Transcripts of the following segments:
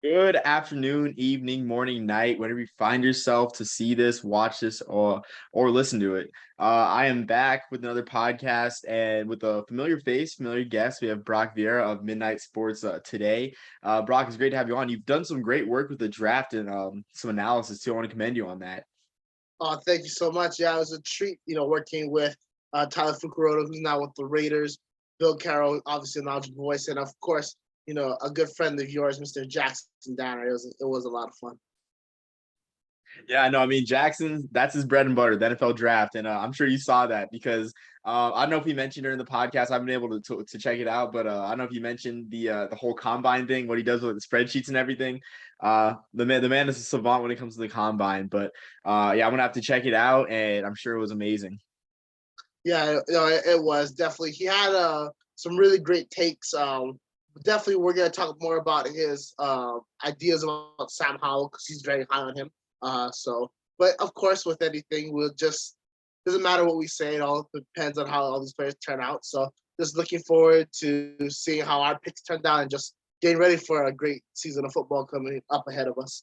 Good afternoon, evening, morning, night, whenever you find yourself to see this, watch this, or listen to it. I am back with another podcast and with a familiar face, familiar guest. We have Brock Vierra of Midnight Sports today. Brock, it's great to have you on. You've done some great work with the draft and some analysis too. I want to commend you on that. Thank you so much. Yeah, it was a treat, working with Tyler Fukuroda, who's now with the Raiders, Bill Carroll, obviously a knowledgeable voice, and of course, a good friend of yours, Mr. Jackson Danner. It was a lot of fun. Yeah, no, I mean Jackson, that's his bread and butter, the NFL draft, and I'm sure you saw that because I don't know if he mentioned during the podcast. I haven't been able to check it out, but I don't know if you mentioned the whole combine thing, what he does with the spreadsheets and everything. The man is a savant when it comes to the combine, but yeah, I'm gonna have to check it out, and I'm sure it was amazing. Yeah, it was definitely. He had some really great takes. Definitely, we're gonna talk more about his ideas about Sam Howell because he's very high on him. But of course, with anything, we'll just doesn't matter what we say. It all depends on how all these players turn out. So just looking forward to seeing how our picks turn out and just getting ready for a great season of football coming up ahead of us.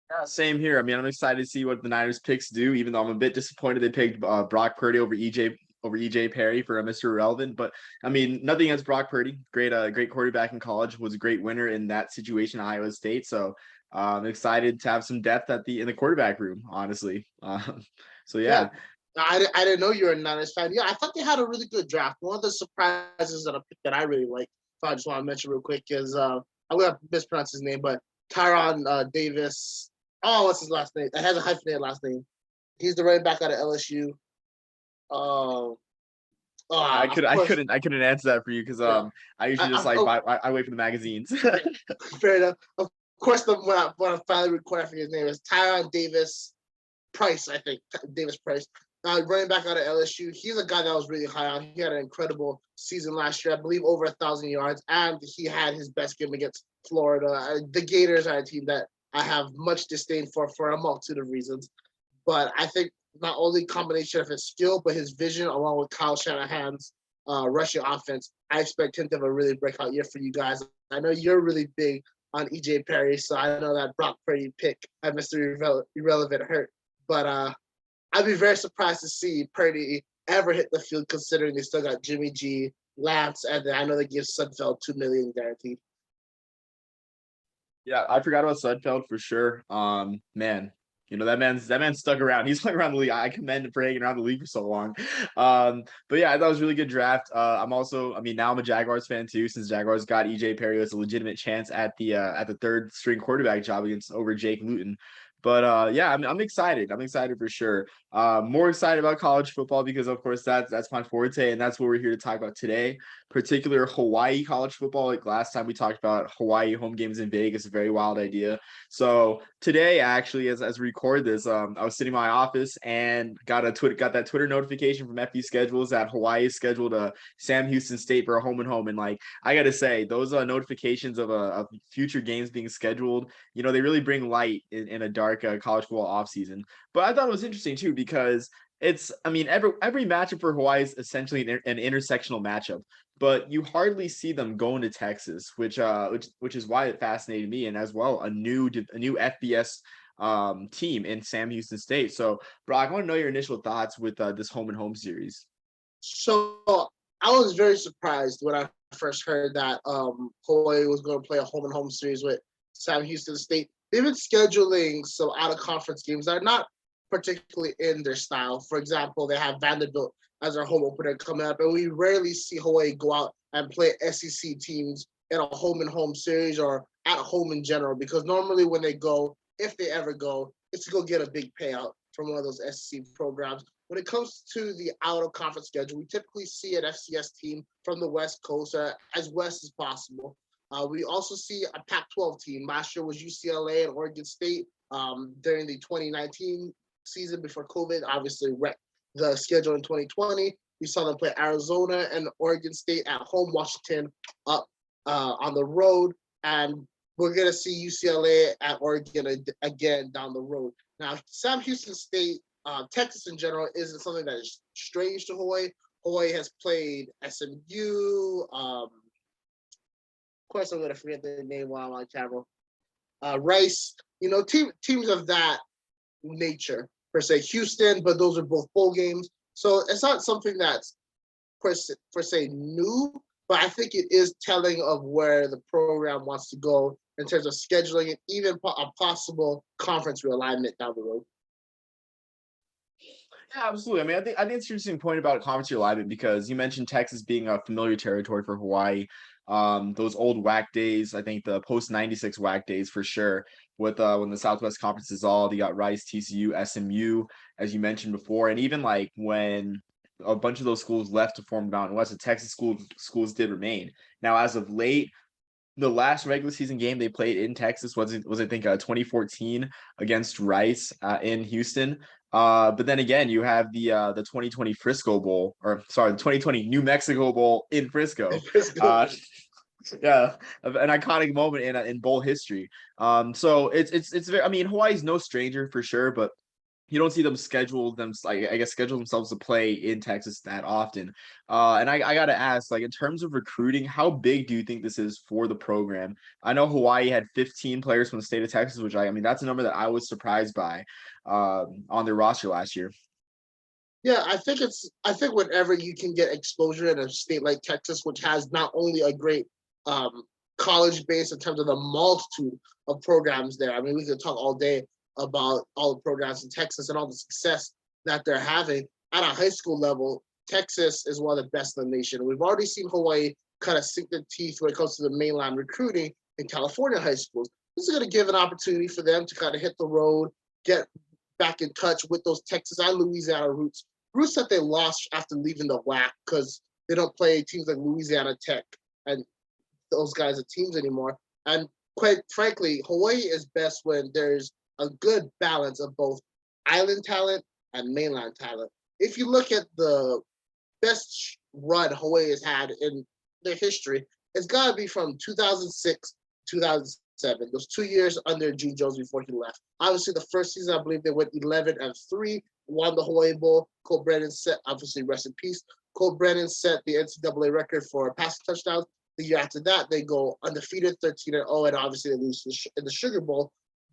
Yeah, same here. I mean, I'm excited to see what the Niners picks do, even though I'm a bit disappointed they picked Brock Purdy over EJ Perry for a Mr. Irrelevant. But I mean, nothing against Brock Purdy. Great quarterback in college. Was a great winner in that situation at Iowa State. So I'm excited to have some depth in the quarterback room. Honestly, so Yeah, yeah. I didn't know you were a Niners fan. Yeah, I thought they had a really good draft. One of the surprises that I picked that I really like, so I just want to mention real quick, is I'm going to mispronounce his name, but Tyron Davis. Oh, what's his last name? It has a hyphenated last name. He's the running back out of LSU. Um, I of could I course, couldn't I couldn't answer that for you because yeah. I usually just like I wait for the magazines. Fair enough. Of course, when I finally record, I forget his name is Tyron Davis Price, I think. Davis Price. Running back out of LSU. He's a guy that was really high on. He had an incredible season last year. I believe over 1,000 yards, and he had his best game against Florida. The Gators are a team that I have much disdain for a multitude of reasons. But I think not only combination of his skill, but his vision, along with Kyle Shanahan's rushing offense, I expect him to have a really breakout year for you guys. I know you're really big on EJ Perry, so I know that Brock Purdy pick at Mr. Irrelevant hurt. But I'd be very surprised to see Purdy ever hit the field, considering they still got Jimmy G, Lance, and then I know they give Sudfeld $2 million guaranteed. Yeah, I forgot about Sudfeld for sure. Man, that man stuck around. He's stuck around the league. I commend him for hanging around the league for so long. But yeah, I thought it was a really good draft. I mean, now I'm a Jaguars fan too, since Jaguars got EJ Perry as a legitimate chance at the third string quarterback job against over Jake Luton. But yeah, I'm excited. I'm excited for sure. More excited about college football because of course that's my forte, and that's what we're here to talk about today. Particular Hawaii college football. Like last time we talked about Hawaii home games in Vegas, a very wild idea. So today, actually, as we record this, I was sitting in my office and got that Twitter notification from FB Schedules that Hawaii scheduled a Sam Houston State for a home and home. And like I gotta say, those notifications of future games being scheduled, they really bring light in a dark college football offseason. But I thought it was interesting too because I mean, every matchup for Hawaii is essentially an intersectional matchup, but you hardly see them going to Texas, which is why it fascinated me, and as well a new FBS team in Sam Houston State. So, Brock, I want to know your initial thoughts with this home and home series. So I was very surprised when I first heard that Hawaii was going to play a home and home series with Sam Houston State. They've been scheduling some out of conference games that are not particularly in their style. For example, they have Vanderbilt as their home opener coming up, and we rarely see Hawaii go out and play SEC teams in a home and home series or at home in general, because normally when they go, if they ever go, it's to go get a big payout from one of those SEC programs. When it comes to the out of conference schedule, we typically see an FCS team from the West Coast as west as possible. We also see a Pac-12 team. Last year was UCLA and Oregon State during the 2019 season before COVID obviously wrecked the schedule in 2020. We saw them play Arizona and Oregon State at home, Washington up on the road, and we're going to see UCLA at Oregon again down the road. Now, Sam Houston State, Texas in general, isn't something that is strange to Hawaii. Hawaii has played SMU, course, I'm gonna forget the name while I'm on camera. Rice, teams of that nature per se. Houston, but those are both bowl games, so it's not something that's per se new, but I think it is telling of where the program wants to go in terms of scheduling and even a possible conference realignment down the road. Yeah, absolutely. I mean, I think it's an interesting point about conference realignment because you mentioned Texas being a familiar territory for Hawaii. Those old WAC days, I think the post 96 WAC days for sure. With when the Southwest Conference dissolved, you got Rice, TCU, SMU, as you mentioned before, and even like when a bunch of those schools left to form Mountain West, the Texas schools did remain. Now, as of late, the last regular season game they played in Texas was I think 2014 against Rice in Houston. But then again, you have the 2020 Frisco Bowl, or sorry, the 2020 New Mexico Bowl in Frisco. Uh, yeah, an iconic moment in bowl history. So it's very. I mean, Hawaii's no stranger for sure, but you don't see them schedule themselves to play in Texas that often. And I gotta ask, like in terms of recruiting, how big do you think this is for the program? I know Hawaii had 15 players from the state of Texas, which I mean that's a number that I was surprised by on their roster last year. Yeah, I think whenever you can get exposure in a state like Texas, which has not only a great um, college base in terms of the multitude of programs there. I mean, we could talk all day about all the programs in Texas and all the success that they're having at a high school level. Texas is one of the best in the nation. We've already seen Hawaii kind of sink their teeth when it comes to the mainline recruiting in California high schools. This is going to give an opportunity for them to kind of hit the road, get back in touch with those Texas and Louisiana roots that they lost after leaving the WAC because they don't play teams like Louisiana Tech and those guys are teams anymore. And quite frankly, Hawaii is best when there's a good balance of both island talent and mainland talent. If you look at the best run Hawaii has had in their history, it's got to be from 2006 2007. Those 2 years under Gene Jones before he left. Obviously, the first season, I believe they went 11-3, won the Hawaii Bowl. Cole Brennan set, obviously, rest in peace. Cole Brennan set the NCAA record for passing touchdowns. The year after that, they go undefeated, 13-0, and obviously they lose in the Sugar Bowl.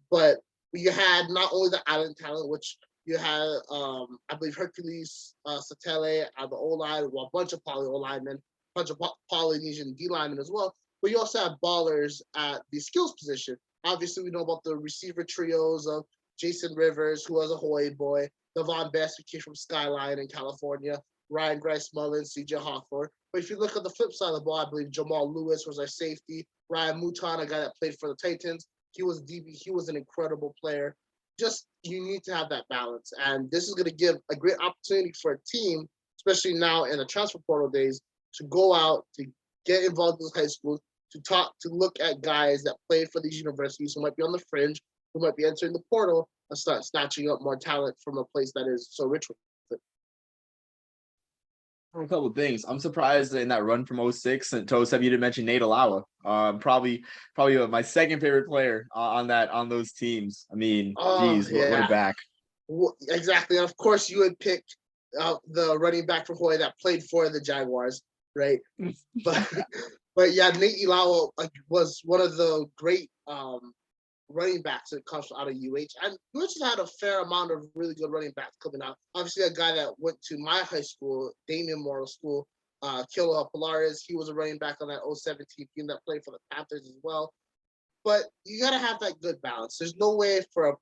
But you had not only the island talent, which you had, I believe, Hercules Satele on the O-line, a bunch of poly O-linemen, a bunch of Polynesian D-linemen as well. But you also have ballers at the skills position. Obviously, we know about the receiver trios of Jason Rivers, who was a Hawaii boy, Devon Best, who came from Skyline in California, Ryan Grice Mullins, CJ Hawthorne. But if you look at the flip side of the ball, I believe Jamal Lewis was our safety. Ryan Mouton, a guy that played for the Titans, he was DB. He was an incredible player. Just you need to have that balance. And this is going to give a great opportunity for a team, especially now in the transfer portal days, to go out, to get involved in those high schools, to look at guys that played for these universities who might be on the fringe, who might be entering the portal, and start snatching up more talent from a place that is so rich with it. A couple of things. I'm surprised in that run from 06 to 07 you didn't mention Nate Alawa. Probably my second favorite player on those teams. I mean, geez, what a back. Exactly. And of course, you would pick the running back from Hawaii that played for the Jaguars, right? but yeah, Nate Alawa was one of the great running backs that comes out of UH. And UH has had a fair amount of really good running backs coming out. Obviously, a guy that went to my high school, Damien Morrill School, Kilo Polaris, he was a running back on that 017 team that played for the Panthers as well. But you got to have that good balance. There's no way for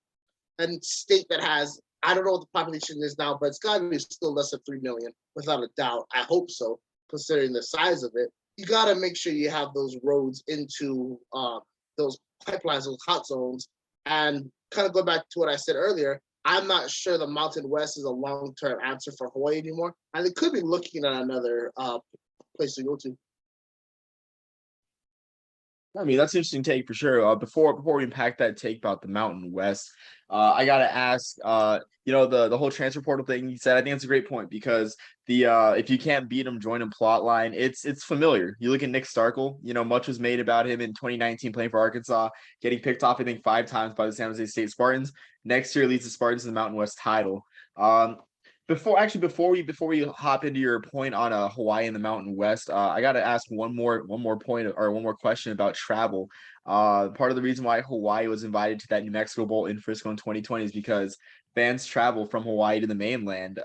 a state that has, I don't know what the population is now, but it's got to be still less than 3 million, without a doubt. I hope so, considering the size of it. You got to make sure you have those roads into those pipelines, those hot zones. And kind of go back to what I said earlier, I'm not sure the Mountain West is a long-term answer for Hawaii anymore. And they could be looking at another place to go to. I mean, that's an interesting take for sure. Before we unpack that take about the Mountain West, I gotta ask, the whole transfer portal thing you said. I think it's a great point because the if you can't beat them, join them plot line. It's familiar. You look at Nick Starkel. Much was made about him in 2019 playing for Arkansas, getting picked off I think 5 times by the San Jose State Spartans. Next year leads the Spartans to the Mountain West title. Before we hop into your point on Hawaii and the Mountain West, I got to ask one more point or one more question about travel. Part of the reason why Hawaii was invited to that New Mexico Bowl in Frisco in 2020 is because fans travel from Hawaii to the mainland,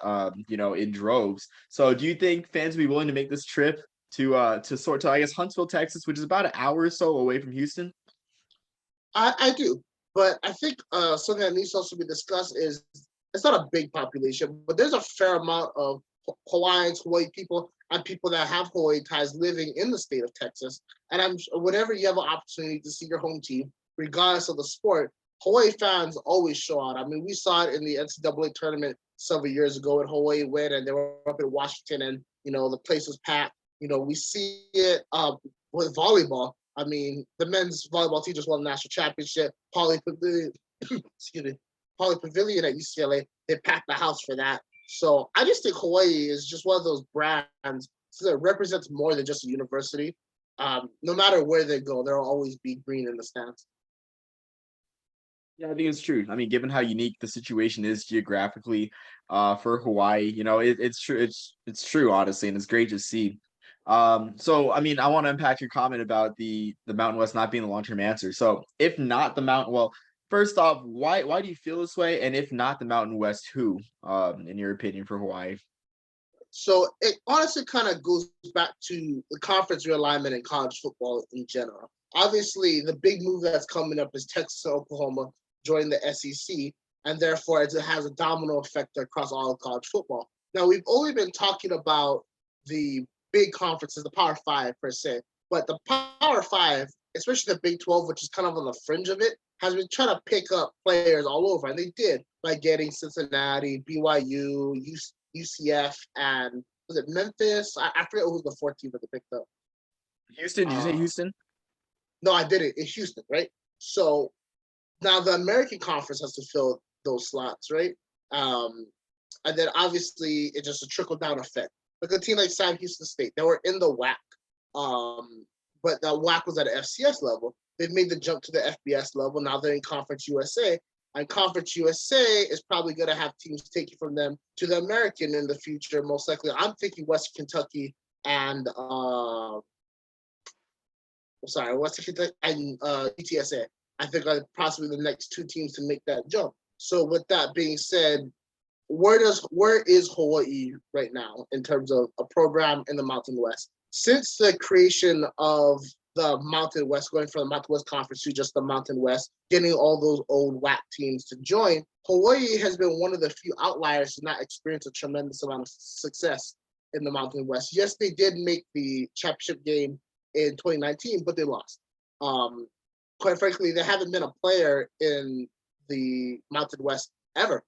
in droves. So, do you think fans would be willing to make this trip to I guess Huntsville, Texas, which is about an hour or so away from Houston? I do, but I think something that needs to also be discussed is it's not a big population, but there's a fair amount of Hawaiians, Hawaii people, and people that have Hawaii ties living in the state of Texas. And whenever you have an opportunity to see your home team, regardless of the sport, Hawaii fans always show out. I mean, we saw it in the NCAA tournament several years ago when Hawaii went and they were up in Washington and, the place was packed. We see it with volleyball. I mean, the men's volleyball team just won the national championship. Poly Pavilion, excuse me, Poly Pavilion at UCLA, they packed the house for that. So I just think Hawaii is just one of those brands that represents more than just a university. No matter where they go, there'll always be green in the stands. Yeah, I think it's true. I mean, given how unique the situation is geographically, for Hawaii, it's true. It's true, honestly, and it's great to see. So I mean, I want to unpack your comment about the Mountain West not being the long-term answer. So if not the Mountain, well, first off, why do you feel this way? And if not the Mountain West, who, in your opinion, for Hawaii? So it honestly kind of goes back to the conference realignment in college football in general. Obviously, the big move that's coming up is Texas and Oklahoma joining the SEC, and therefore it has a domino effect across all of college football. Now, we've only been talking about the big conferences, the Power Five per se, but the Power Five, especially the Big 12, which is kind of on the fringe of it, has been trying to pick up players all over, and they did by getting Cincinnati, BYU, UCF, and was it Memphis? I forget who was the fourth team that they picked up. Houston? Did you say Houston? No, I didn't. It's Houston, right? So now the American Conference has to fill those slots, right? And then obviously it's just a trickle down effect. Like a team like Sam Houston State, they were in the WAC, but the WAC was at an FCS level. They've made the jump to the FBS level. Now they're in Conference USA. And Conference USA is probably going to have teams taking from them to the American in the future, most likely. I'm thinking Western Kentucky and Western Kentucky and UTSA. I think are possibly the next two teams to make that jump. So with that being said, where is Hawaii right now in terms of a program in the Mountain West? Since the creation of the Mountain West, going from the Mountain West Conference to just the Mountain West, getting all those old WAC teams to join, Hawaii has been one of the few outliers to not experience a tremendous amount of success in the Mountain West. Yes, they did make the championship game in 2019, but they lost. Quite frankly, they haven't been a player in the Mountain West ever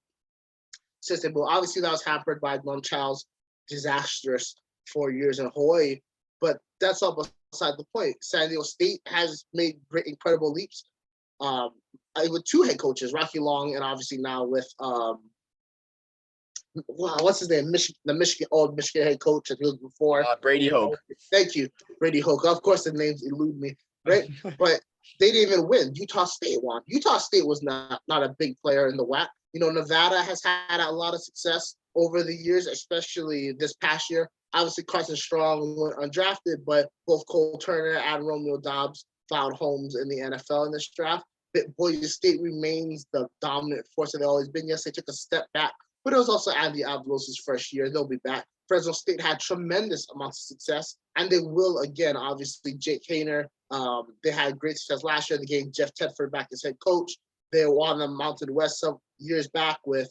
since they moved. Obviously, that was hampered by Mom Chow's disastrous 4 years in Hawaii, but that's all beside the point. San Diego State has made great, incredible leaps with two head coaches, Rocky Long, and obviously now with what's his name? The Michigan head coach that he was before. Brady Hoke. Thank you, Brady Hoke. Of course, the names elude me, right? But they didn't even win. Utah State won. Utah State was not a big player in the WAC. Nevada has had a lot of success over the years, especially this past year. Obviously, Carson Strong went undrafted, but both Cole Turner and Romeo Dobbs found homes in the NFL in this draft. But Boise State remains the dominant force that they've always been. Yes, they took a step back, but it was also Andy Avalos' first year. They'll be back. Fresno State had tremendous amounts of success, and they will again. Obviously, Jake Hayner, they had great success last year. They gained Jeff Tedford back as head coach. They won the Mountain West some years back with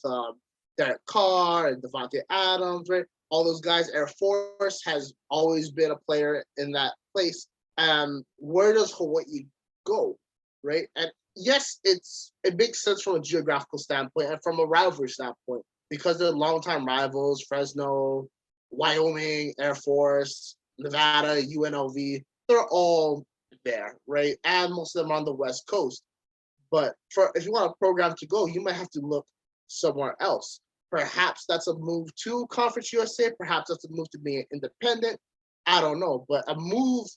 Derek Carr and Devontae Adams, right? All those guys. Air Force has always been a player in that place. Where does Hawaii go, right? And yes, it makes sense from a geographical standpoint and from a rivalry standpoint because they're longtime rivals, Fresno, Wyoming, Air Force, Nevada, UNLV. They're all there, right? And most of them are on the West Coast. But if you want a program to go, you might have to look somewhere else. Perhaps that's a move to Conference USA. Perhaps that's a move to being independent. I don't know. But a move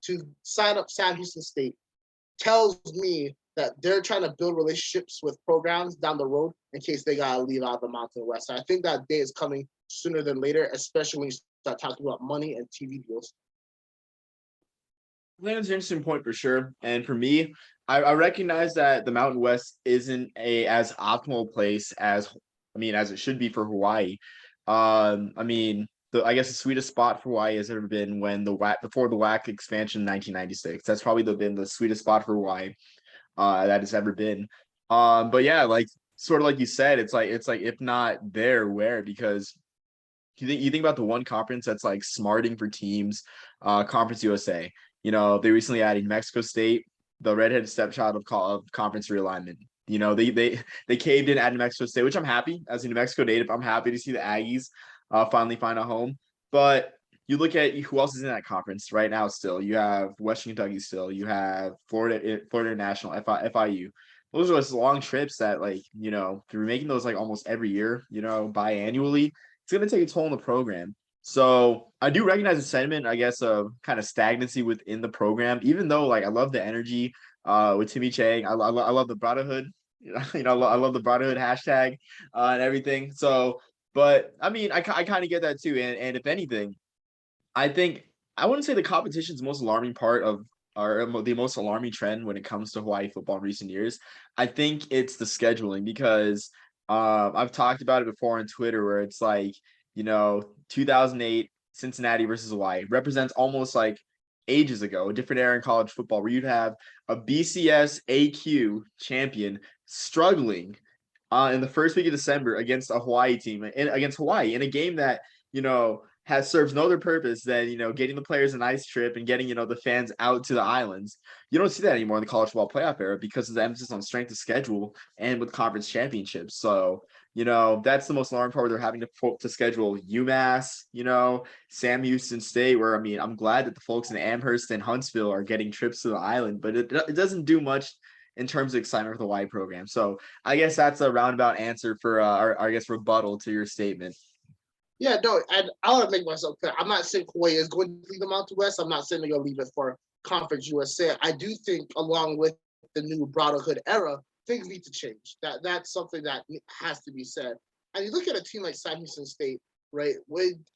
to sign up Sam Houston State tells me that they're trying to build relationships with programs down the road in case they gotta leave out the Mountain West. I think that day is coming sooner than later, especially when you start talking about money and TV deals. I think that's an interesting point for sure. And for me, I recognize that the Mountain West isn't a as optimal place as as it should be for Hawaii. I mean, I guess the sweetest spot for Hawaii has ever been when the WAC before the WAC expansion in 1996. That's probably been the sweetest spot for Hawaii that has ever been. But yeah, like sort of like you said, it's like if not there, where? Because you think about the one conference that's like smarting for teams, Conference USA. They recently added New Mexico State, the redheaded stepchild of conference realignment. They caved in at New Mexico State, which I'm happy as a New Mexico native. I'm happy to see the Aggies finally find a home. But you look at who else is in that conference right now. Still, you have Western Kentucky. Still, you have Florida International, FIU. Those are just long trips that, like, if you're making those like almost every year, biannually, it's going to take a toll on the program. So I do recognize the sentiment, I guess, of kind of stagnancy within the program, even though like I love the energy with Timmy Chang. I love the brotherhood. I love the brotherhood hashtag and everything. So, but I mean, I kind of get that too. And if anything, I think I wouldn't say the competition's most alarming part of or the most alarming trend when it comes to Hawaii football in recent years. I think it's the scheduling because I've talked about it before on Twitter where it's like, 2008 Cincinnati versus Hawaii represents almost like ages ago, a different era in college football where you'd have a BCS AQ champion struggling in the first week of December against a Hawaii team and against Hawaii in a game that, has serves no other purpose than, getting the players a nice trip and getting, the fans out to the islands. You don't see that anymore in the college football playoff era because of the emphasis on strength of schedule and with conference championships. So, that's the most alarming part where they're having to schedule UMass, Sam Houston State, where, I'm glad that the folks in Amherst and Huntsville are getting trips to the island, but it doesn't do much in terms of excitement for the Hawaii program. So I guess that's a roundabout answer for our, I guess, rebuttal to your statement. Yeah, no, and I want to make myself clear. I'm not saying Hawaii is going to leave the Mountain West. I'm not saying they're going to leave it for Conference USA. I do think, along with the new Brotherhood era, things need to change. That's something that has to be said. And you look at a team like Sam Houston State, right?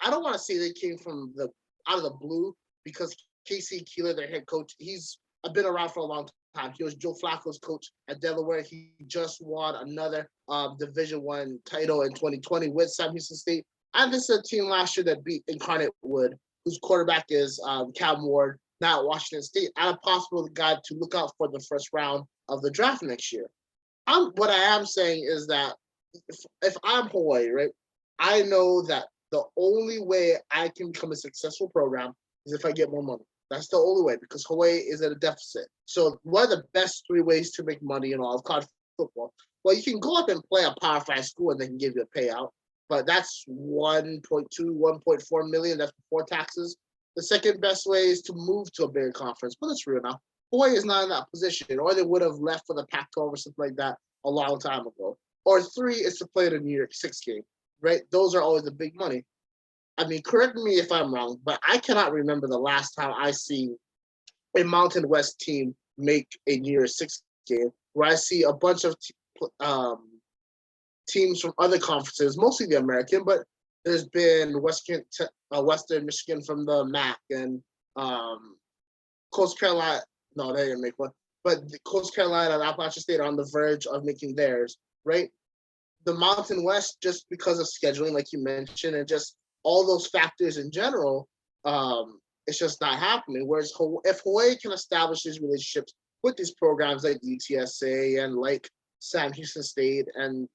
I don't want to say they came from out of the blue because Casey Keeler, their head coach, he's been around for a long time. He was Joe Flacco's coach at Delaware. He just won another Division I title in 2020 with Sam Houston State. And this is a team last year that beat Incarnate Wood, whose quarterback is Cam Ward, now at Washington State, and a possible guy to look out for the first round of the draft next year. What I am saying is that if I'm Hawaii, right, I know that the only way I can become a successful program is if I get more money. That's the only way because Hawaii is at a deficit. So what are the best 3 ways to make money in all of college football? Well, you can go up and play a Power 5 school and they can give you a payout. But that's 1.2, 1.4 million. That's before taxes. The second best way is to move to a bigger conference. But it's real now. Hawaii is not in that position, or they would have left for the Pac-12 or something like that a long time ago. Or 3 is to play the New York 6 game, right? Those are always the big money. I mean, correct me if I'm wrong, but I cannot remember the last time I see a Mountain West team make a New Year's 6 game where I see a bunch of teams from other conferences, mostly the American, but there's been Western Michigan from the MAC and Coast Carolina. No, they didn't make one. But Coast Carolina and Appalachian State are on the verge of making theirs, right? The Mountain West, just because of scheduling, like you mentioned, and just all those factors in general, it's just not happening. Whereas if Hawaii can establish these relationships with these programs like UTSA and like Sam Houston State and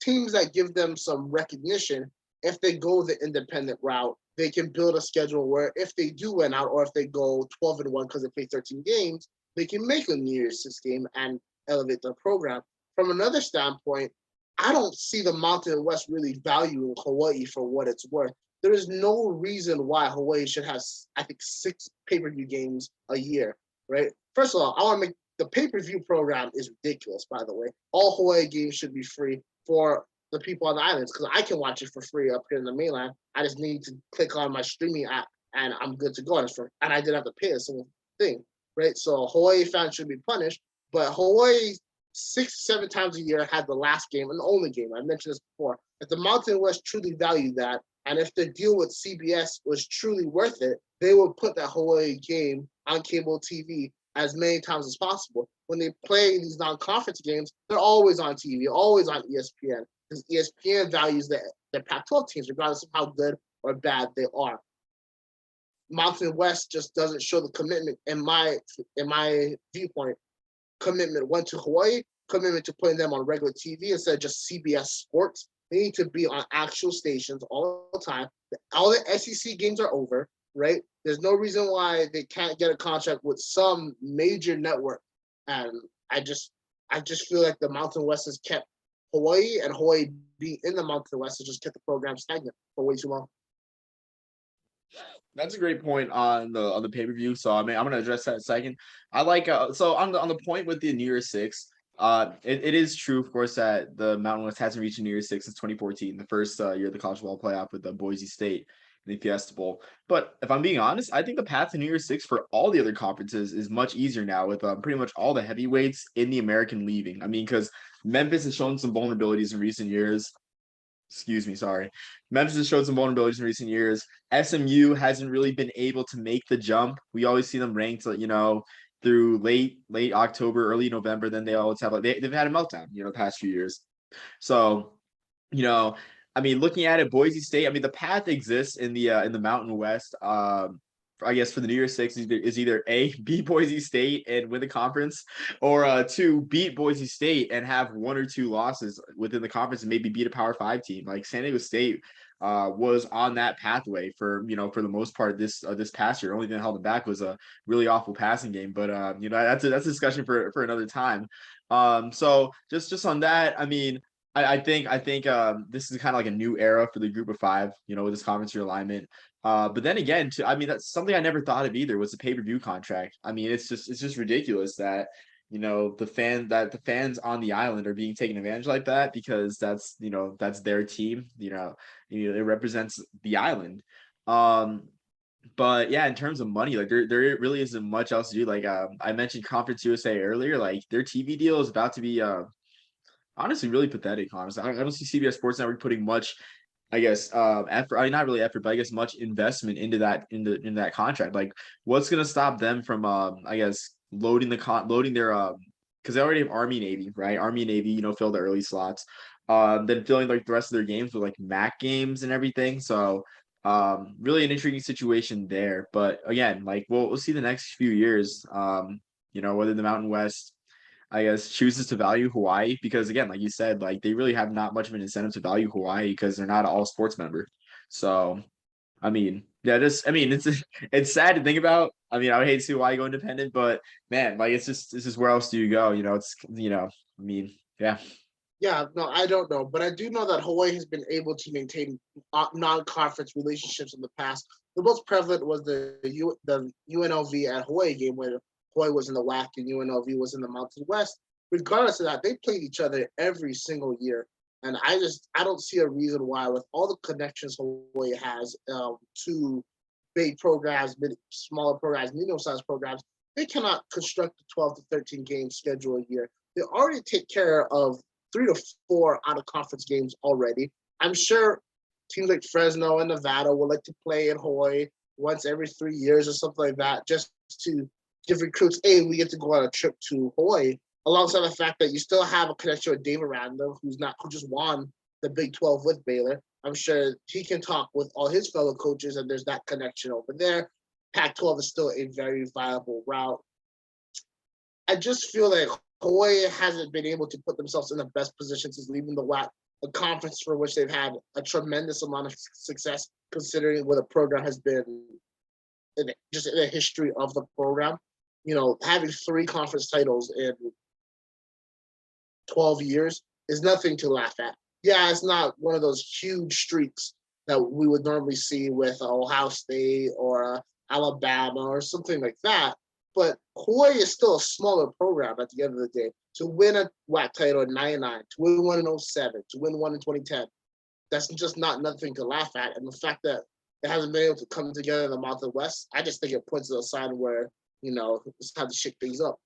teams that give them some recognition, if they go the independent route, they can build a schedule where if they do win out or if they go 12-1 because they play 13 games, they can make a New Year's 6 game and elevate their program. From another standpoint, I don't see the Mountain West really valuing Hawaii for what it's worth. There is no reason why Hawaii should have, I think, 6 pay-per-view games a year, right? First of all, I want to make the pay-per-view program is ridiculous, by the way. All Hawaii games should be free for the people on the islands because I can watch it for free up here in the mainland. I just need to click on my streaming app and I'm good to go. And I didn't have to pay a single thing, right? So Hawaii fans should be punished. But Hawaii 6-7 times a year had the last game and the only game. I mentioned this before. If the Mountain West truly valued that, and if the deal with CBS was truly worth it, they would put that Hawaii game on cable TV as many times as possible. When they play these non-conference games, they're always on TV, always on ESPN, because ESPN values the Pac-12 teams, regardless of how good or bad they are. Mountain West just doesn't show the commitment, in my viewpoint. Commitment went to Hawaii, commitment to putting them on regular TV instead of just CBS Sports. They need to be on actual stations all the time. All the SEC games are over, right? There's no reason why they can't get a contract with some major network. And I just feel like the Mountain West has kept Hawaii, and Hawaii being in the Mountain West has just kept the program stagnant for way too long. That's a great point on the pay-per-view. So I mean, I'm gonna address that in a second. I like so on the point with the New Year's Six. It is true, of course, that the Mountain West hasn't reached a New Year's Six since 2014, the first year of the college football playoff with the Boise State in the Fiesta Bowl. But if I'm being honest, I think the path to New Year's Six for all the other conferences is much easier now with pretty much all the heavyweights in the American leaving. I mean, because Memphis has shown some vulnerabilities in recent years. Excuse me, sorry. Memphis has showed some vulnerabilities in recent years. SMU hasn't really been able to make the jump. We always see them ranked, through late October, early November. Then they always have they've had a meltdown, the past few years. So, you know, I mean, looking at it, Boise State. I mean, the path exists in the Mountain West. I guess for the New Year's Six is either A, beat Boise State and win the conference, or two, beat Boise State and have one or two losses within the conference and maybe beat a Power Five team. Like San Diego State was on that pathway for the most part this past year. The only thing that held them back was a really awful passing game. But that's a discussion for another time. So just on that, I mean. I think this is kind of like a new era for the group of five, with this conference realignment. But then again, I mean, that's something I never thought of either was a pay-per-view contract. I mean, it's just ridiculous that, the fans on the island are being taken advantage like that because that's their team, it represents the island. But yeah, in terms of money, like there really isn't much else to do. Like I mentioned Conference USA earlier, like their TV deal is about to be honestly really pathetic. Honestly, I don't see CBS Sports Network putting much, I guess, effort. I mean, not really effort, but I guess much investment into that contract. Like, what's gonna stop them from, I guess, loading their because they already have Army Navy, right? Army Navy, fill the early slots. Then filling like the rest of their games with like MAC games and everything. So, really an intriguing situation there. But again, like we'll see the next few years. Whether the Mountain West, I guess, chooses to value Hawaii because again, like you said, like they really have not much of an incentive to value Hawaii because they're not an all sports member. So, I mean, yeah, it's sad to think about. I mean, I would hate to see Hawaii go independent, but man, like it's just where else do you go? I mean, yeah. Yeah, no, I don't know, but I do know that Hawaii has been able to maintain non-conference relationships in the past. The most prevalent was the UNLV at Hawaii game where Hawaii was in the WAC and UNLV was in the Mountain West. Regardless of that, they played each other every single year, and I don't see a reason why, with all the connections Hawaii has to big programs, smaller programs, medium-sized programs, they cannot construct a 12 to 13 game schedule a year. They already take care of 3 to 4 out of conference games already. I'm sure teams like Fresno and Nevada will like to play in Hawaii once every 3 years or something like that, just to give recruits, hey, we get to go on a trip to Hawaii. Alongside the fact that you still have a connection with Dave Aranda, who just won the Big 12 with Baylor. I'm sure he can talk with all his fellow coaches, and there's that connection over there. Pac-12 is still a very viable route. I just feel like Hawaii hasn't been able to put themselves in the best position since leaving the WAC, a conference for which they've had a tremendous amount of success, considering where the program has been in the history of the program. Having 3 conference titles in 12 years is nothing to laugh at. Yeah, it's not one of those huge streaks that we would normally see with Ohio State or Alabama or something like that. But Hawaii is still a smaller program at the end of the day. To win a WAC title in 99, to win one in 07, to win one in 2010, that's just not nothing to laugh at. And the fact that it hasn't been able to come together in the Mountain West, I just think it points to a sign where, it's time to shake things up.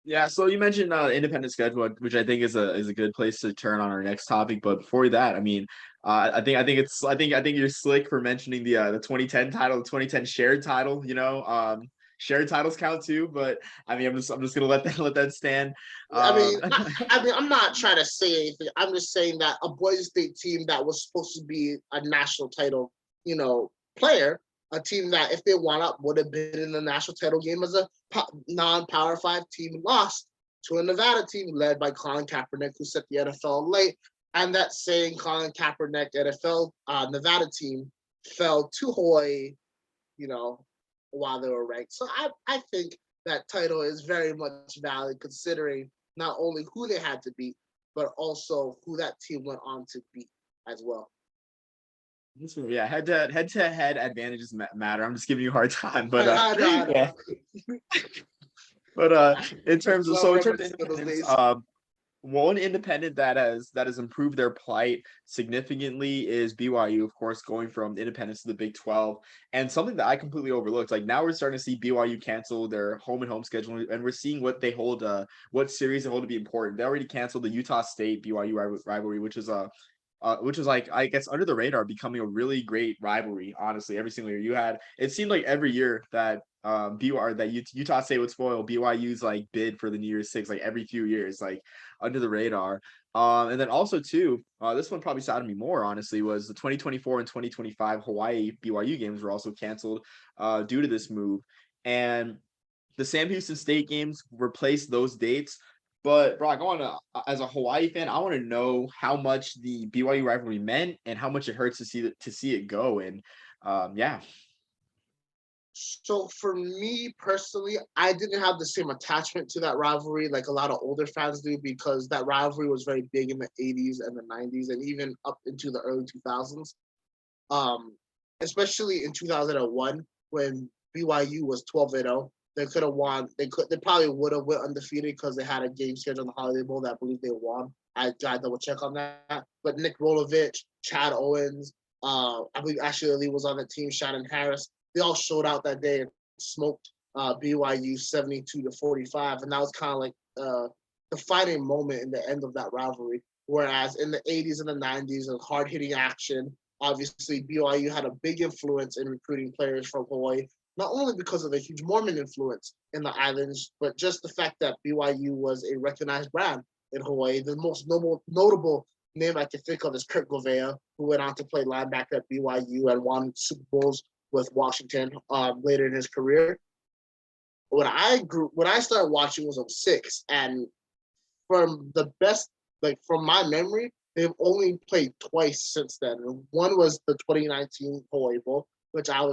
Yeah, so you mentioned independent schedule, which I think is a good place to turn on our next topic. But before that, I mean, I think you're slick for mentioning the 2010 title, the 2010 shared title. Shared titles count too. But I mean, I'm just gonna let that stand. I mean, Um, I'm not trying to say anything. I'm just saying that a Boise State team that was supposed to be a national title, player, a team that if they won up would have been in the national title game as a non-Power 5 team, lost to a Nevada team led by Colin Kaepernick, who set the NFL late. And that same Colin Kaepernick NFL Nevada team fell to Hawaii, you know, while they were ranked. So I think that title is very much valid considering not only who they had to beat, but also who that team went on to beat as well. yeah, head to head advantages matter. I'm just giving you a hard time, but I yeah. know. But in terms of Reminiscing of those independence, days. one independent that has improved their plight significantly is BYU, of course, going from independence to the Big 12. And something that I completely overlooked, like now we're starting to see BYU cancel their home and home schedule, and we're seeing what they hold, what series they hold to be important. They already canceled the Utah State BYU rivalry, which is like I guess under the radar, becoming a really great rivalry. Honestly, every single year it seemed like every year that Utah State would spoil BYU's like bid for the New Year's Six like every few years, like under the radar. And then also too, this one probably saddened me more honestly was the 2024 and 2025 Hawaii BYU games were also canceled due to this move, and the Sam Houston State games replaced those dates. But Brock, as a Hawaii fan, I want to know how much the BYU rivalry meant and how much it hurts to see it go. And yeah. So for me personally, I didn't have the same attachment to that rivalry like a lot of older fans do because that rivalry was very big in the 80s and the 90s and even up into the early 2000s. Um, Especially in 2001 when BYU was 12-0. They could have won. They probably would have went undefeated because they had a game scheduled on the Holiday Bowl that I believe they won. I got to double check on that. But Nick Rolovich, Chad Owens, I believe Ashley Lee was on the team. Shannon Harris, they all showed out that day and smoked BYU 72-45, and that was kind of like the defining moment in the end of that rivalry. Whereas in the 80s and the 90s, of hard hitting action, obviously BYU had a big influence in recruiting players from Hawaii, not only because of the huge Mormon influence in the islands, but just the fact that BYU was a recognized brand in Hawaii. The most notable name I can think of is Kurt Govea, who went on to play linebacker at BYU and won Super Bowls with Washington later in his career. When I started watching was 06, and from my memory, they've only played twice since then. One was the 2019 Hawaii Bowl, which I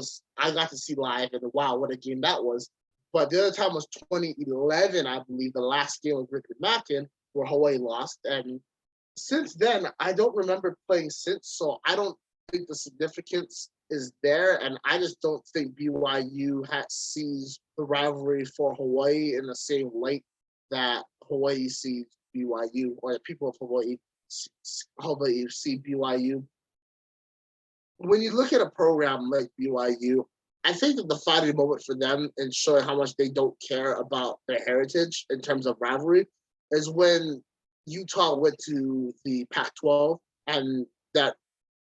got to see live, and wow, what a game that was. But the other time was 2011, I believe, the last game with Rick Mackin, where Hawaii lost. And since then, I don't remember playing since, so I don't think the significance is there, and I just don't think BYU sees the rivalry for Hawaii in the same light that Hawaii sees BYU, or the people of Hawaii see BYU. When you look at a program like BYU, I think that the defining moment for them in showing how much they don't care about their heritage in terms of rivalry is when Utah went to the Pac-12 and that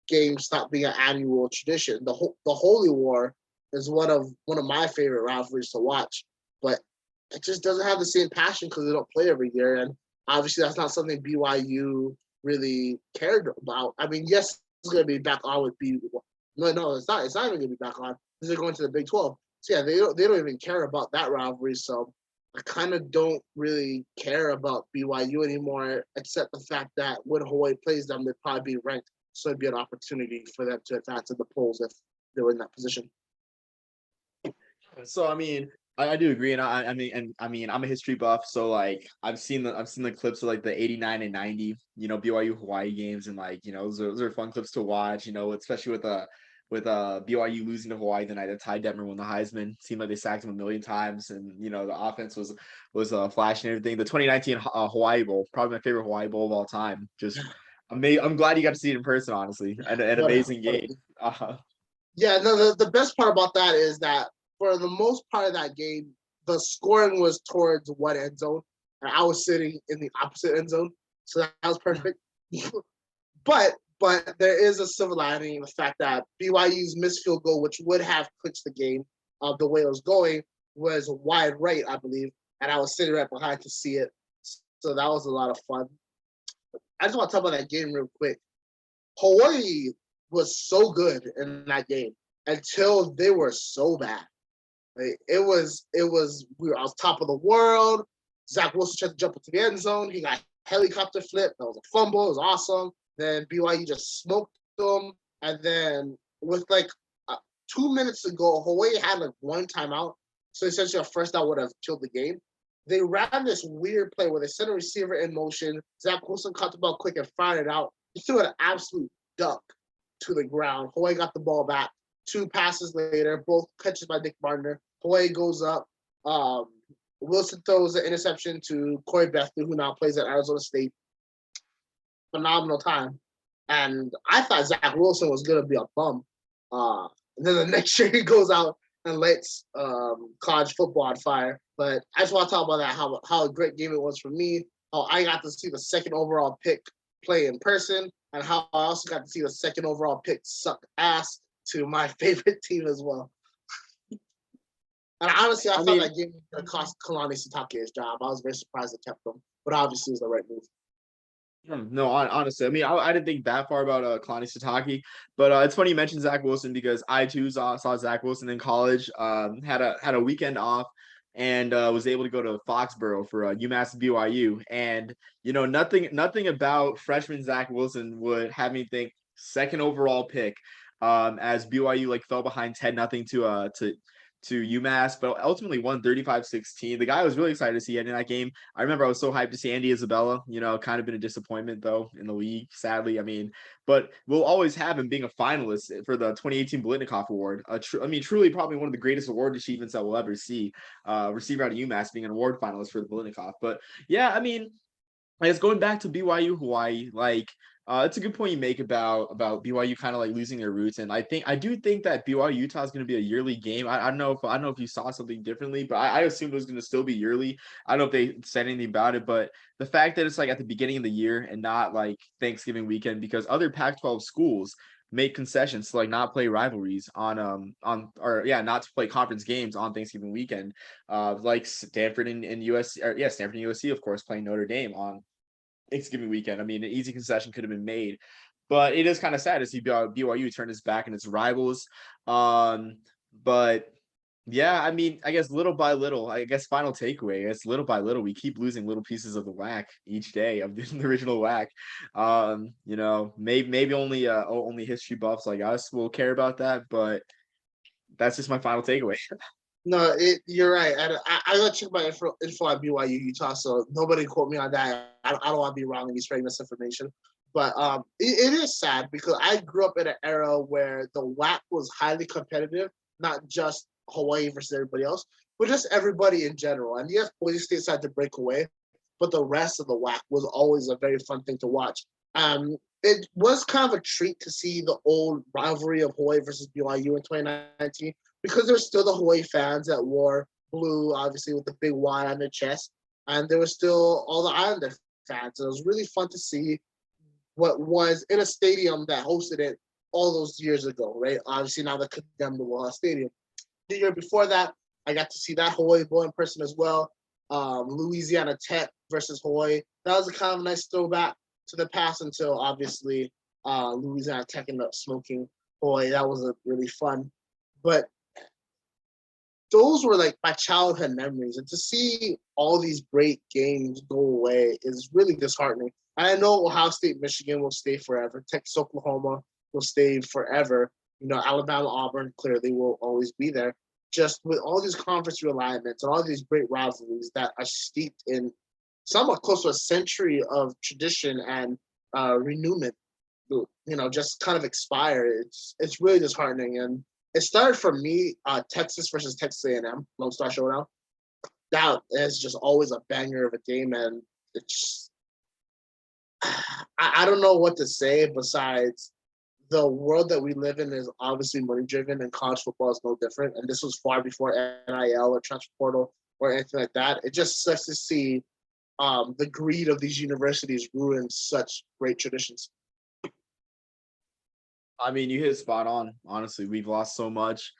game stopped being an annual tradition. The Holy War is one of my favorite rivalries to watch, but it just doesn't have the same passion because they don't play every year, and obviously that's not something BYU really cared about. I mean, yes, it's going to be back on with BYU. No, it's not. It's not even going to be back on because they're going to the Big 12. So yeah, they don't even care about that rivalry. So I kind of don't really care about BYU anymore, except the fact that when Hawaii plays them, they'd probably be ranked. So it'd be an opportunity for them to advance in the polls if they were in that position. So I mean, I do agree, and I mean, I'm a history buff, so like I've seen the clips of like the 89 and 90, BYU Hawaii games, and like those are fun clips to watch, especially with BYU losing to Hawaii the night that Ty Detmer won the Heisman. Seemed like they sacked him a million times, and the offense was flashing and everything. The 2019 Hawaii Bowl, probably my favorite Hawaii Bowl of all time. Just I'm glad you got to see it in person, honestly. An amazing game. Yeah, no, the best part about that is that for the most part of that game, the scoring was towards one end zone. and I was sitting in the opposite end zone, so that was perfect. But there is a silver lining in the fact that BYU's missed field goal, which would have clinched the game of the way it was going, was wide right, I believe, and I was sitting right behind to see it. So that was a lot of fun. I just want to talk about that game real quick. Hawaii was so good in that game until they were so bad. Like, I was top of the world. Zach Wilson tried to jump into the end zone. He got helicopter flip. That was a fumble. It was awesome. Then BYU just smoked them. And then with 2 minutes to go, Hawaii had one timeout. So essentially a first down would have killed the game. They ran this weird play where they sent a receiver in motion. Zach Wilson caught the ball quick and fired it out. He threw an absolute duck to the ground. Hawaii got the ball back. 2 passes later, both catches by Nick Martiner. Hawaii goes up. Wilson throws an interception to Corey Bethley, who now plays at Arizona State. Phenomenal time. And I thought Zach Wilson was going to be a bum. And then the next year he goes out and lights college football on fire. But I just want to talk about that, how a great game it was for me, how I got to see the second overall pick play in person, and how I also got to see the second overall pick suck ass to my favorite team as well. And honestly, I thought that game was going to cost Kalani Sitake his job. I was very surprised they kept him, but obviously it was the right move. No, honestly, I mean, I didn't think that far about Kalani Sitake, but it's funny you mentioned Zach Wilson because I too saw Zach Wilson in college. Had a weekend off and was able to go to Foxborough for UMass BYU, and nothing about freshman Zach Wilson would have me think second overall pick, as BYU fell behind 10-0 to UMass, but ultimately won 35-16. The guy I was really excited to see in that game. I remember I was so hyped to see Andy Isabella, kind of been a disappointment though in the league, sadly. I mean, but we'll always have him being a finalist for the 2018 Blitnikoff Award. Truly probably one of the greatest award achievements that we'll ever see. Receiver out of UMass being an award finalist for the Blitnikoff. But yeah, I mean, I guess going back to BYU Hawaii, it's a good point you make about BYU kind of losing their roots, and I do think that BYU Utah is going to be a yearly game. I don't know if you saw something differently, but I assumed it was going to still be yearly. I don't know if they said anything about it, but the fact that it's at the beginning of the year and not Thanksgiving weekend, because other Pac-12 schools make concessions to not play rivalries not to play conference games on Thanksgiving weekend, like Stanford and USC, Stanford and USC, of course, playing Notre Dame on Thanksgiving weekend. I mean, an easy concession could have been made, but it is kind of sad to see BYU turn its back on its rivals. But yeah, I mean, I guess little by little, final takeaway, little by little, we keep losing little pieces of the whack each day of the original whack. Maybe only history buffs like us will care about that, but that's just my final takeaway. No, you're right. I got to check my info on BYU Utah, so nobody quote me on that. I don't want to be wrong and be spreading misinformation. But it is sad because I grew up in an era where the WAC was highly competitive, not just Hawaii versus everybody else, but just everybody in general. And yes, Boise State decided to break away, but the rest of the WAC was always a very fun thing to watch. It was kind of a treat to see the old rivalry of Hawaii versus BYU in 2019, because there's still the Hawaii fans that wore blue, obviously with the big Y on their chest, and there was still all the Islander fans. It was really fun to see what was in a stadium that hosted it all those years ago, right? Obviously now the condemned Stadium. The year before that, I got to see that Hawaii Bowl in person as well. Louisiana Tech versus Hawaii. That was a kind of nice throwback to the past until obviously Louisiana Tech ended up smoking Hawaii. That was really fun. But those were my childhood memories. And to see all these great games go away is really disheartening. And I know Ohio State, Michigan will stay forever. Texas, Oklahoma will stay forever. Alabama, Auburn, clearly will always be there. Just with all these conference realignments and all these great rivalries that are steeped in somewhat close to a century of tradition and renewment, just kind of expire. It's really disheartening. And it started for me, Texas versus Texas A&M, Lone Star Showdown. That is just always a banger of a game, and it's I don't know what to say besides the world that we live in is obviously money-driven, and college football is no different. And this was far before NIL or transfer portal or anything like that. It just sucks to see the greed of these universities ruins such great traditions. I mean, you hit it spot on. Honestly, we've lost so much.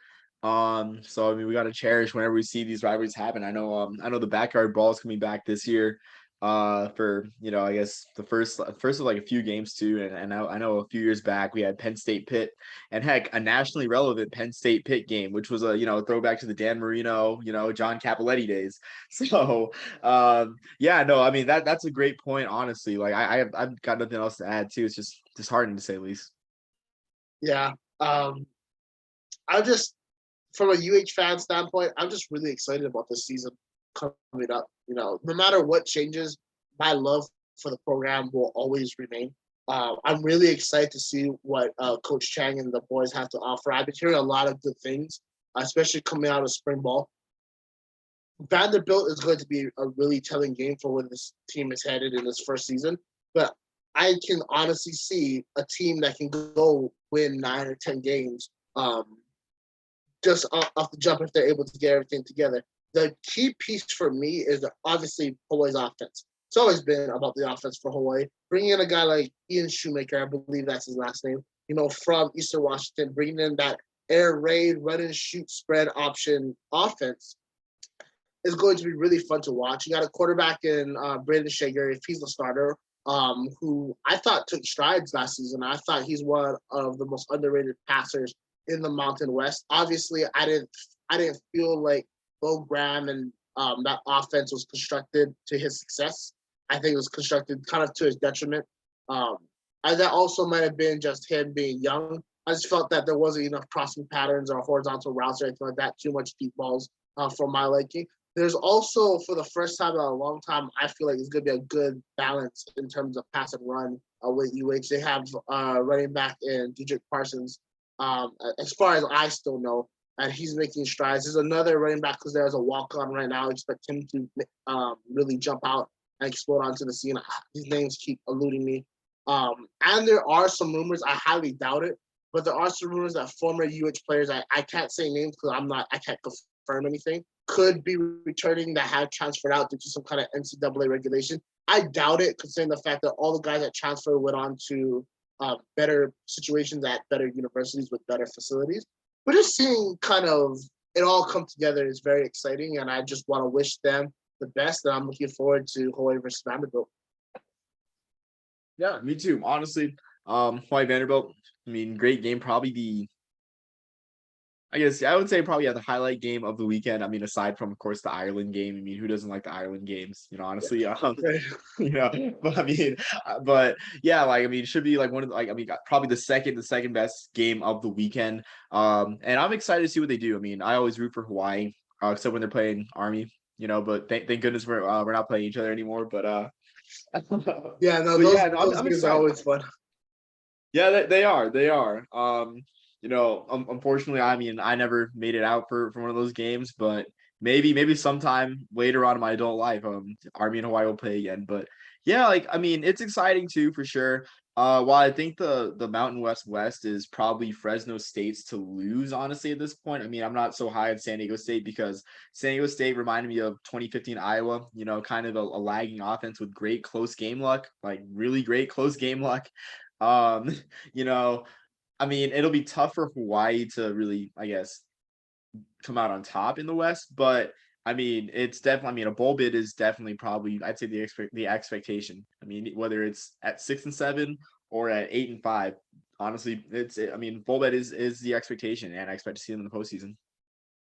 So I mean, we got to cherish whenever we see these rivalries happen. I know the backyard ball is coming back this year. For I guess the first of like a few games too. And I know a few years back we had Penn State Pitt, and heck, a nationally relevant Penn State Pitt game, which was a throwback to the Dan Marino, John Cappelletti days. So yeah, no, I mean that's a great point. Honestly, like I've got nothing else to add too. It's just disheartening to say the least. Yeah. I just, from a fan standpoint, I'm just really excited about this season coming up. No matter what changes, my love for the program will always remain. I'm really excited to see what Coach Chang and the boys have to offer. I've been hearing a lot of good things, especially coming out of spring ball. Vanderbilt is going to be a really telling game for where this team is headed in this first season. But I can honestly see a team that can go win 9 or 10 games just off the jump if they're able to get everything together. The key piece for me is obviously Hawaii's offense. It's always been about the offense for Hawaii. Bringing in a guy like Ian Shoemaker, I believe that's his last name, from Eastern Washington, bringing in that air raid, run and shoot spread option offense is going to be really fun to watch. You got a quarterback in Braden Shager, if he's the starter, who I thought took strides last season. I thought he's one of the most underrated passers in the Mountain West. Obviously, I didn't feel like Bo Graham and that offense was constructed to his success. I think it was constructed kind of to his detriment. And that also might have been just him being young. I just felt that there wasn't enough crossing patterns or horizontal routes or anything like that. Too much deep balls for my liking. There's also, for the first time in a long time, I feel like it's going to be a good balance in terms of pass and run with UH. They have running back in Dedrick Parsons, as far as I still know, and he's making strides. There's another running back because there's a walk-on right now. I expect him to really jump out and explode onto the scene. These names keep eluding me. And there are some rumors, I highly doubt it, but there are some rumors that former UH players, I can't say names because I can't confirm anything, could be returning that have transferred out due to some kind of NCAA regulation. I doubt it, considering the fact that all the guys that transferred went on to better situations at better universities with better facilities. But just seeing kind of it all come together is very exciting, and I just want to wish them the best, and I'm looking forward to Hawaii versus Vanderbilt. Yeah, me too. Honestly, Hawaii Vanderbilt, I mean, great game. Probably I would say probably the highlight game of the weekend. I mean, aside from, of course, the Ireland game. I mean, who doesn't like the Ireland games? Honestly, but yeah, like, I mean, it should be like one of the, like, I mean, probably the second best game of the weekend. And I'm excited to see what they do. I mean, I always root for Hawaii, except when they're playing Army, but thank goodness we're not playing each other anymore. But yeah, no, those I'm games are excited. always fun. Yeah, they are. They are. Unfortunately, I mean, I never made it out for one of those games, but maybe sometime later on in my adult life, Army and Hawaii will play again. But yeah, like, I mean, it's exciting too, for sure. While I think the Mountain West is probably Fresno State's to lose, honestly, at this point. I mean, I'm not so high on San Diego State because San Diego State reminded me of 2015 Iowa, kind of a lagging offense with great close game luck, like really great close game luck. Um, you know, I mean, it'll be tough for Hawaii to really, I guess, come out on top in the West, but I mean, it's definitely. I mean, a bowl bid is definitely probably, I'd say, the expectation. I mean, whether it's at 6-7 or at 8-5, honestly, I mean, bowl bid is the expectation, and I expect to see them in the postseason.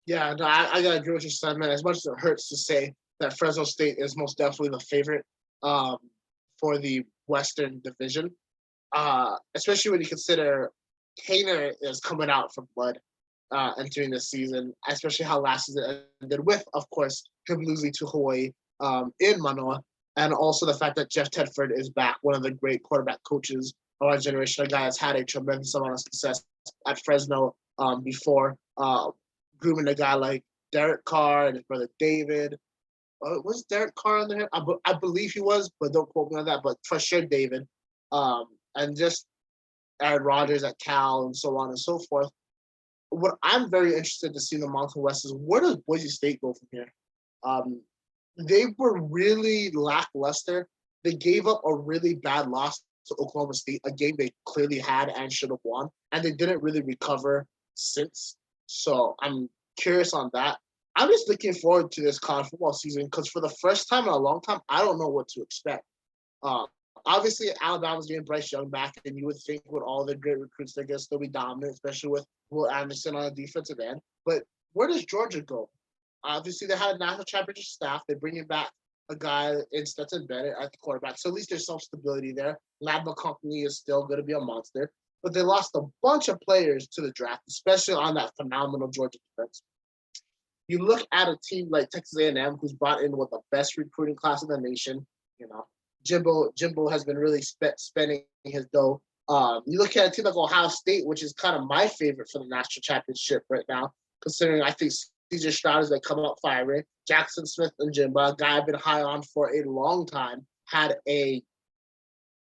Yeah, no, I gotta agree with you, son, man. As much as it hurts to say that Fresno State is most definitely the favorite for the Western Division, especially when you consider Kaner is coming out for blood entering this season, especially how last season ended with, of course, him losing to Hawaii in Manoa, and also the fact that Jeff Tedford is back, one of the great quarterback coaches of our generation, a guy that's had a tremendous amount of success at Fresno before, grooming a guy like Derek Carr and his brother David. Was Derek Carr on there? I believe he was, but don't quote me on that. But for sure, David. And just Aaron Rodgers at Cal and so on and so forth. What I'm very interested to see in the Mountain West is where does Boise State go from here? they were really lackluster. They gave up a really bad loss to Oklahoma State, a game they clearly had and should have won, and they didn't really recover since. So I'm curious on that. I'm just looking forward to this college football season because for the first time in a long time, I don't know what to expect. Uh, Obviously, Alabama's getting Bryce Young back, and you would think with all the great recruits, they're going to still be dominant, especially with Will Anderson on the defensive end. But where does Georgia go? Obviously, they had a national championship staff. They're bringing back a guy in Stetson Bennett at the quarterback. So at least there's some stability there. Lab Company is still going to be a monster. But they lost a bunch of players to the draft, especially on that phenomenal Georgia defense. You look at a team like Texas A&M, who's brought in with the best recruiting class in the nation. You know, Jimbo has been really spending his dough. You look at a team like Ohio State, which is kind of my favorite for the national championship right now, considering I think CJ Stroud is going to come up firing. Jackson Smith and Jimba, a guy I've been high on for a long time, had a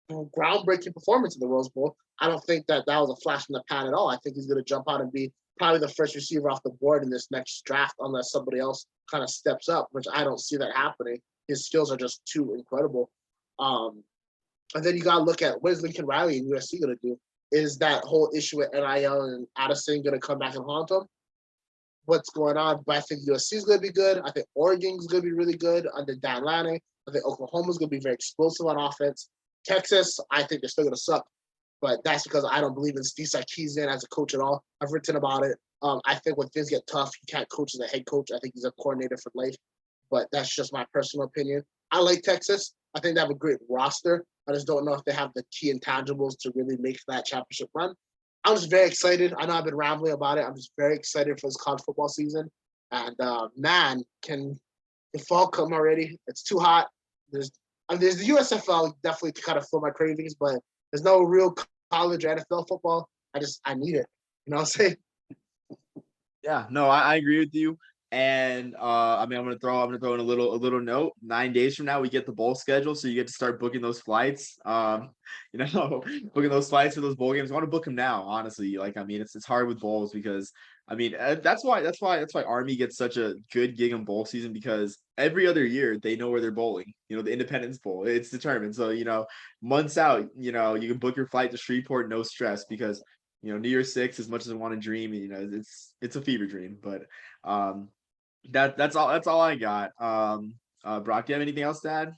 groundbreaking performance in the Rose Bowl. I don't think that was a flash in the pan at all. I think he's going to jump out and be probably the first receiver off the board in this next draft, unless somebody else kind of steps up, which I don't see that happening. His skills are just too incredible. And then you got to look at what is Lincoln Riley and USC going to do? Is that whole issue with NIL and Addison going to come back and haunt them? What's going on? But I think USC is going to be good. I think Oregon is going to be really good under Dan Lanning. I think Oklahoma is going to be very explosive on offense. Texas, I think they're still going to suck. But that's because I don't believe in Steve Sarkisian as a coach at all. I've written about it. I think when things get tough, you can't coach as a head coach. I think he's a coordinator for life. But that's just my personal opinion. I like Texas. I think they have a great roster. I just don't know if they have the key intangibles to really make that championship run. I'm just very excited. I know I've been rambling about it. I'm just very excited for this college football season. And man, can the fall come already? It's too hot. There's the USFL definitely to kind of fill my cravings, but there's no real college or NFL football. I need it. You know what I'm saying? Yeah, no, I agree with you. And I mean, I'm gonna throw in a little note. 9 days from now, we get the bowl schedule, so you get to start booking those flights. Booking those flights for those bowl games. I want to book them now, honestly. Like, I mean, it's hard with bowls because I mean that's why Army gets such a good gig in bowl season because every other year they know where they're bowling. The Independence Bowl, it's determined. So months out, you can book your flight to Shreveport, no stress because New Year's Six, as much as I want to dream, it's a fever dream. But that's all I got. Brock, do you have anything else to add?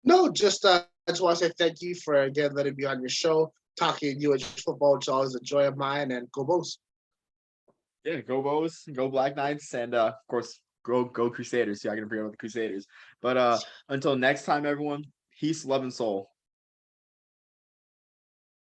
No, just I just want to say thank you for again letting me on your show, talking UH football, which is always a joy of mine, and go Bows. Yeah, go Bows, go Black Knights, and of course go Crusaders. Yeah, I can forget about the Crusaders. But until next time, everyone, peace, love, and soul.